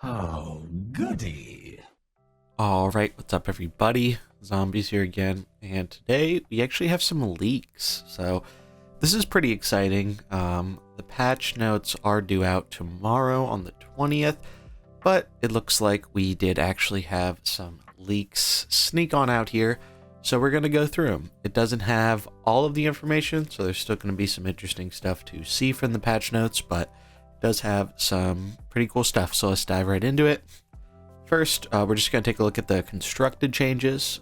Oh, goody. Alright, what's up everybody? Zombies here again, and today we actually have some leaks, so this is pretty exciting. The patch notes are due out tomorrow on the 20th, but it looks like we did actually have some leaks sneak on out here, so we're going to go through them. It doesn't have all of the information, so there's still going to be some interesting stuff to see from the patch notes, but it does have some pretty cool stuff, so let's dive right into it. First, we're just going to take a look at the constructed changes.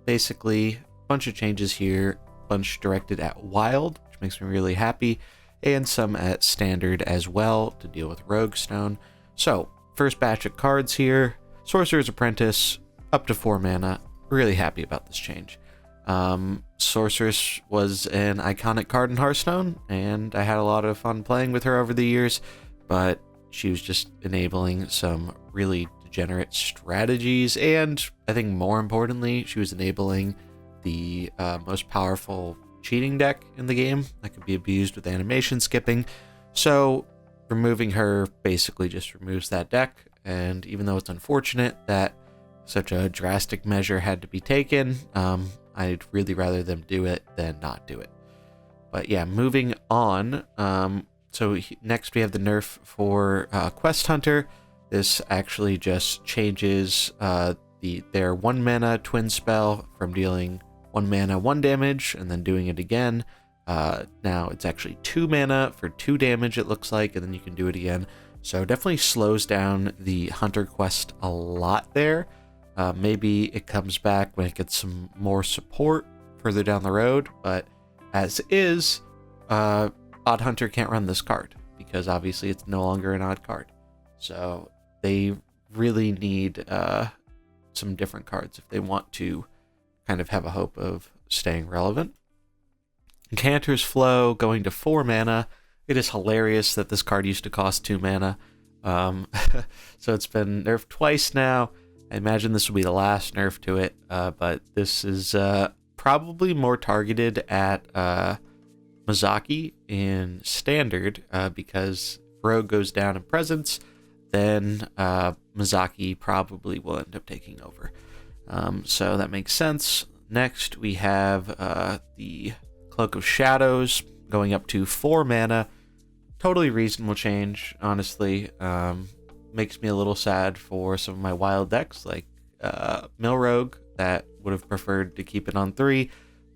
Basically, a bunch of changes here, a bunch directed at wild, which makes me really happy, and some at standard as well to deal with Roguestone. So, first batch of cards here, Sorcerer's Apprentice, up to 4 mana. Really happy about this change. Sorceress was an iconic card in Hearthstone, and I had a lot of fun playing with her over the years, but she was just enabling some really degenerate strategies, and I think more importantly, she was enabling the most powerful cheating deck in the game that could be abused with animation skipping. So removing her basically just removes that deck, and even though it's unfortunate that such a drastic measure had to be taken, I'd really rather them do it than not do it. But yeah, moving on. Next we have the nerf for Quest Hunter. This actually just changes their 1 mana twin spell from dealing 1 mana 1 damage and then doing it again. Now it's actually 2 mana for 2 damage, it looks like, and then you can do it again. So definitely slows down the Hunter quest a lot there. Maybe it comes back when it gets some more support further down the road, but as is, Odd Hunter can't run this card because obviously it's no longer an odd card. So they really need some different cards if they want to kind of have a hope of staying relevant. Cantor's Flow going to 4 mana. It is hilarious that this card used to cost 2 mana. So it's been nerfed twice now. I imagine this will be the last nerf to it, but this is probably more targeted at Mizaki in Standard, because Rogue goes down in Presence, then Mizaki probably will end up taking over. So that makes sense. Next, we have the Cloak of Shadows going up to 4 mana. Totally reasonable change, honestly. Makes me a little sad for some of my wild decks, like Mill Rogue, that would have preferred to keep it on 3,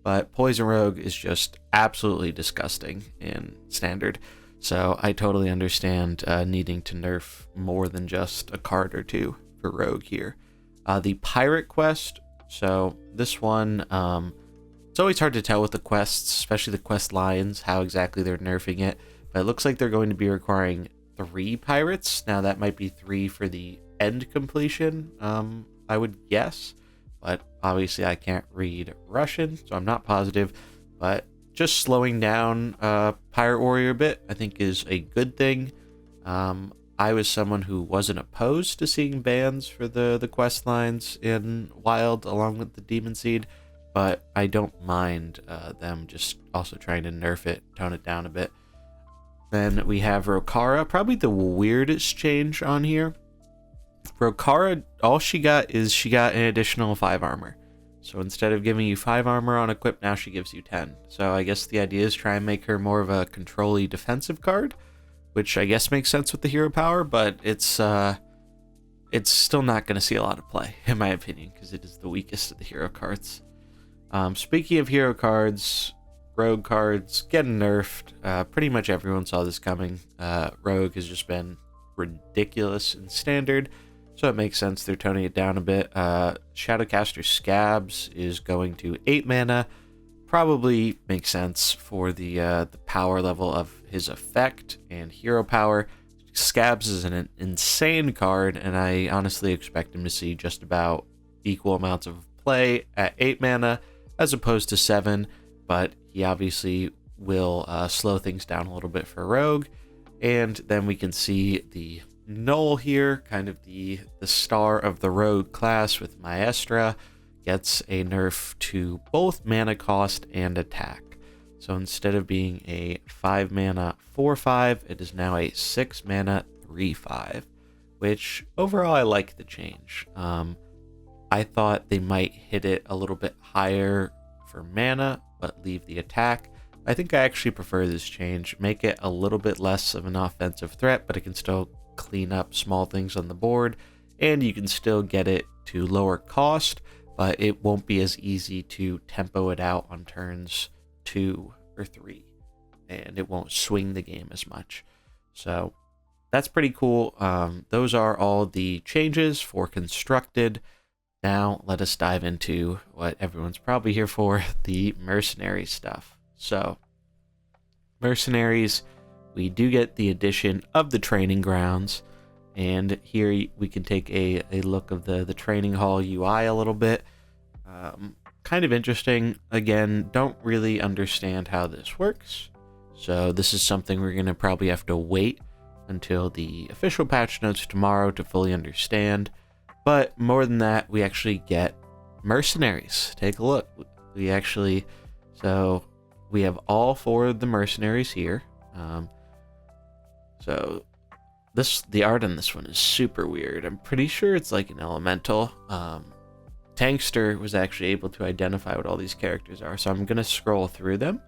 but Poison Rogue is just absolutely disgusting in Standard. So I totally understand needing to nerf more than just a card or two for Rogue here. The Pirate Quest, so this one, it's always hard to tell with the quests, especially the quest lines, how exactly they're nerfing it, but it looks like they're going to be requiring 3 pirates. Now that might be 3 for the end completion, I would guess, but obviously I can't read Russian, so I'm not positive, but just slowing down Pirate Warrior a bit, I think, is a good thing. I was someone who wasn't opposed to seeing bans for the quest lines in Wild along with the Demon Seed, but I don't mind them just also trying to nerf it, tone it down a bit. Then we have Rokara, probably the weirdest change on here. Rokara, all she got an additional 5 armor. So instead of giving you 5 armor on equip, now she gives you 10. So I guess the idea is try and make her more of a control-y defensive card, which I guess makes sense with the hero power, but it's still not going to see a lot of play, in my opinion, because it is the weakest of the hero cards. Speaking of hero cards, Rogue cards getting nerfed. Pretty much everyone saw this coming. Rogue has just been ridiculous in Standard, so it makes sense they're toning it down a bit. Shadowcaster Scabs is going to 8 mana. Probably makes sense for the power level of his effect and hero power. Scabs is an insane card, and I honestly expect him to see just about equal amounts of play at 8 mana as opposed to 7, but he obviously will slow things down a little bit for Rogue. And then we can see the Null here, kind of the star of the Rogue class with Maestra, gets a nerf to both mana cost and attack. So instead of being a 5 mana 4/5, it is now a 6 mana 3/5, which overall I like the change. I thought they might hit it a little bit higher for mana, but leave the attack. I think I actually prefer this change. Make it a little bit less of an offensive threat, but it can still clean up small things on the board, and you can still get it to lower cost, but it won't be as easy to tempo it out on turns 2 or 3, and it won't swing the game as much. So that's pretty cool. Those are all the changes for Constructed. Now let us dive into what everyone's probably here for, the Mercenary stuff. So Mercenaries, we do get the addition of the training grounds, and here we can take a look of the training hall UI a little bit. Kind of interesting. Again, don't really understand how this works, so this is something we're going to probably have to wait until the official patch notes tomorrow to fully understand. But more than that, we actually get Mercenaries. Take a look. We have all 4 of the Mercenaries here. So the art on this one is super weird. I'm pretty sure it's like an elemental. Tankster was actually able to identify what all these characters are, so I'm gonna scroll through them,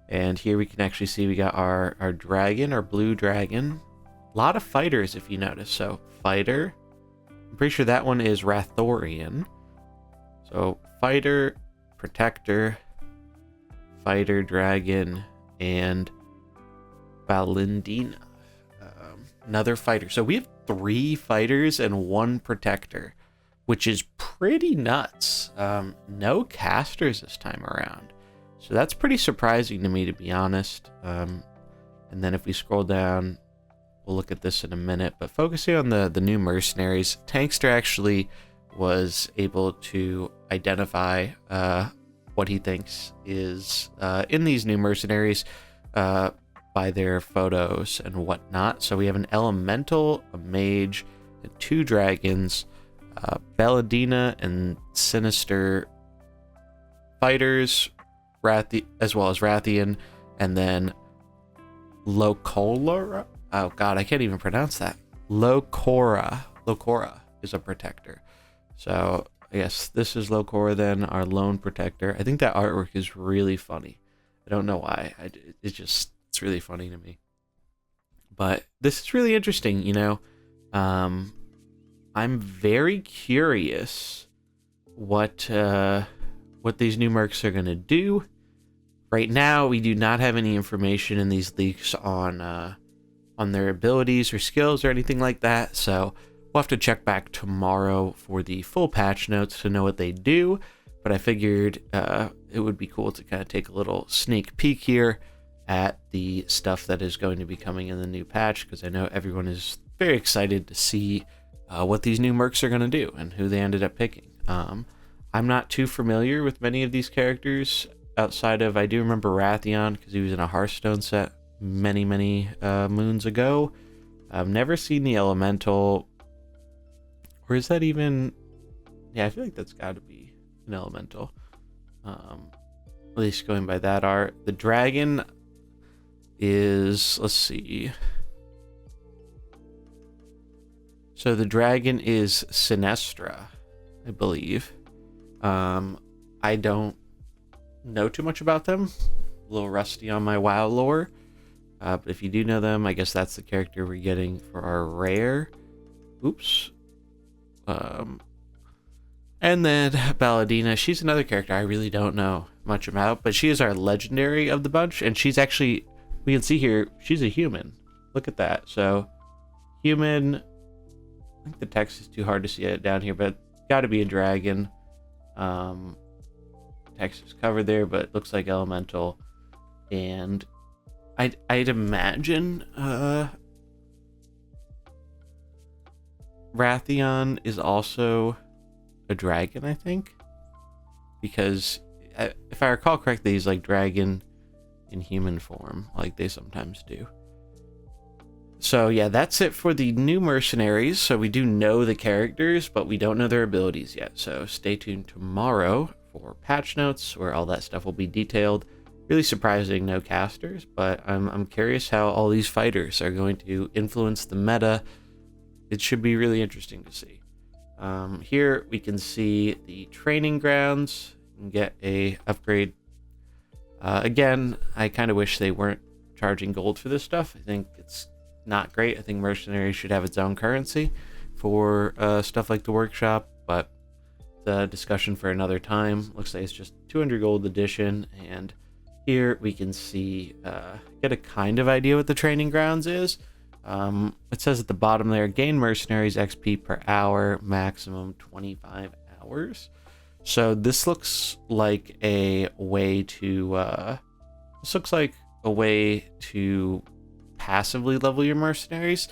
and here we can actually see we got our dragon, our blue dragon. A lot of fighters, if you notice. So fighter, I'm pretty sure that one is Rathorian. So fighter, protector, fighter, dragon, and Valendina, another fighter. So we have 3 fighters and 1 protector, which is pretty nuts. No casters this time around, so that's pretty surprising to me, to be honest. And then if we scroll down, we'll look at this in a minute, but focusing on the new Mercenaries, Tankster actually was able to identify what he thinks is in these new Mercenaries by their photos and whatnot. So we have an elemental, a mage, and 2 dragons, Belladina and Sinister fighters, as well as Rathian, and then Locola. Oh god, I can't even pronounce that. Locora is a protector. So I guess this is Locora then, our lone protector. I think that artwork is really funny. I don't know why. It's really funny to me. But this is really interesting, you know. I'm very curious what these new Mercs are going to do. Right now, we do not have any information in these leaks on their abilities or skills or anything like that, so we'll have to check back tomorrow for the full patch notes to know what they do. But I figured it would be cool to kind of take a little sneak peek here at the stuff that is going to be coming in the new patch, because I know everyone is very excited to see what these new Mercs are going to do and who they ended up picking. I'm not too familiar with many of these characters outside of, I do remember Rathian because he was in a Hearthstone set many moons ago. I've never seen the elemental, or is that even, yeah, I feel like that's got to be an elemental, at least going by that art. The dragon is, let's see, so the dragon is Sinestra, I believe. I don't know too much about them, a little rusty on my WoW lore. But if you do know them, I guess that's the character we're getting for our rare. Oops. And then Balladina, she's another character I really don't know much about, but she is our legendary of the bunch, and she's actually, we can see here, she's a human. Look at that. So, human, I think the text is too hard to see it down here, but got to be a dragon. Text is covered there, but it looks like elemental. And I'd imagine Rathian is also a dragon, I think, because if I recall correctly, he's like dragon in human form, like they sometimes do. So yeah, that's it for the new Mercenaries. So we do know the characters, but we don't know their abilities yet. So stay tuned tomorrow for patch notes where all that stuff will be detailed. Really surprising, no casters, but I'm curious how all these fighters are going to influence the meta it should be really interesting to see. Here we can see the training grounds and get a upgrade. Again, I kind of wish they weren't charging gold for this stuff. I think it's not great. I think Mercenaries should have its own currency for stuff like the workshop, but the discussion for another time. Looks like it's just 200 gold edition, and here we can see, get a kind of idea what the training grounds is. It says at the bottom there, gain Mercenaries XP per hour, maximum 25 hours. So this looks like a way to, passively level your Mercenaries.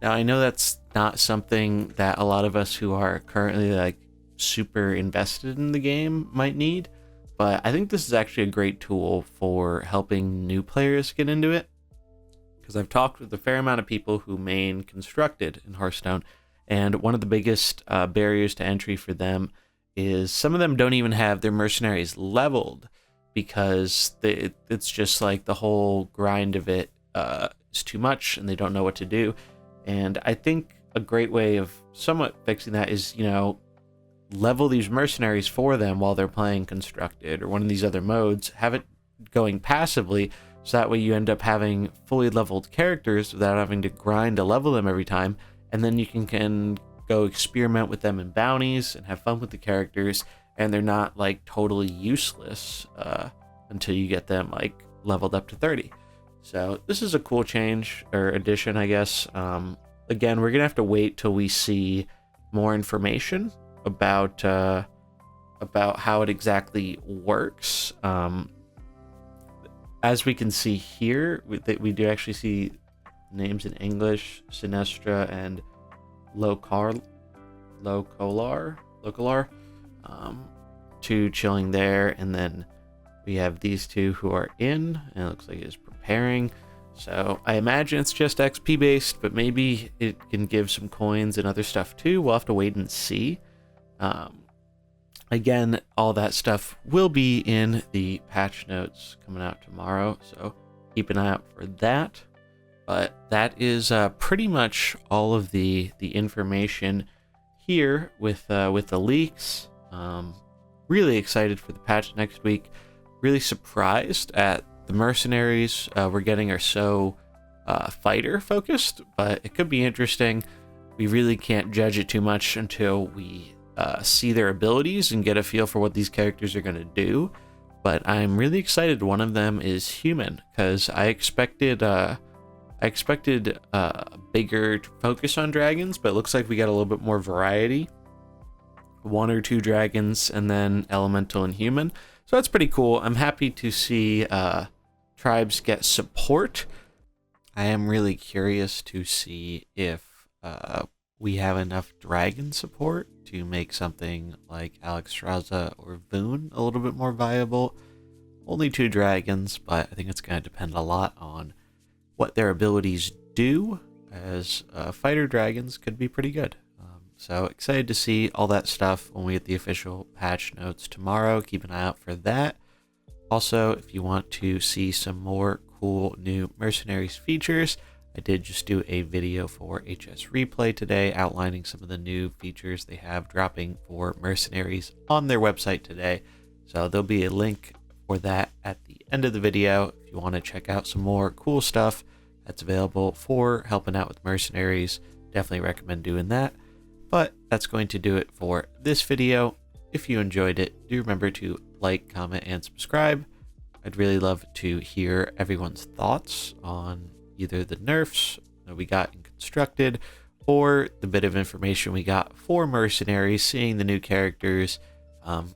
Now, I know that's not something that a lot of us who are currently like super invested in the game might need, but I think this is actually a great tool for helping new players get into it, because I've talked with a fair amount of people who main constructed in Hearthstone, and one of the biggest barriers to entry for them is some of them don't even have their Mercenaries leveled, because it's just like the whole grind of it is too much and they don't know what to do. And I think a great way of somewhat fixing that is, level these Mercenaries for them while they're playing constructed or one of these other modes, have it going passively, so that way you end up having fully leveled characters without having to grind to level them every time, and then you can go experiment with them in bounties and have fun with the characters, and they're not like totally useless until you get them like leveled up to 30. So this is a cool change or addition, I guess. Again, we're gonna have to wait till we see more information about how it exactly works. As we can see here, we do actually see names in English: Sinestra and Localar, two chilling there, and then we have these two who are in, and it looks like it's preparing. So I imagine it's just XP based, but maybe it can give some coins and other stuff too. We'll have to wait and see. Again, all that stuff will be in the patch notes coming out tomorrow, so keep an eye out for that. But that is pretty much all of the information here with the leaks. Really excited for the patch next week. Really surprised at the Mercenaries we're getting are so fighter focused, but it could be interesting. We really can't judge it too much until we see their abilities and get a feel for what these characters are going to do. But I'm really excited one of them is human, because I expected bigger focus on dragons, but it looks like we got a little bit more variety. 1 or 2 dragons, and then elemental and human. So that's pretty cool. I'm happy to see tribes get support. I am really curious to see if we have enough dragon support to make something like Alexstrasza or Voon a little bit more viable. Only 2 dragons, but I think it's going to depend a lot on what their abilities do, as fighter dragons could be pretty good. So excited to see all that stuff when we get the official patch notes tomorrow. Keep an eye out for that. Also, if you want to see some more cool new Mercenaries features, I did just do a video for HS Replay today outlining some of the new features they have dropping for Mercenaries on their website today. So there'll be a link for that at the end of the video if you want to check out some more cool stuff that's available for helping out with Mercenaries. Definitely recommend doing that. But that's going to do it for this video. If you enjoyed it, do remember to like, comment, and subscribe. I'd really love to hear everyone's thoughts on either the nerfs that we got in Constructed or the bit of information we got for Mercenaries, seeing the new characters.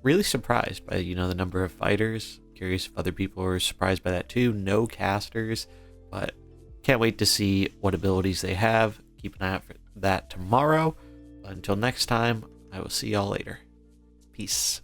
Really surprised by, the number of fighters. Curious if other people were surprised by that too. No casters, but can't wait to see what abilities they have. Keep an eye out for that tomorrow. Until next time, I will see y'all later. Peace.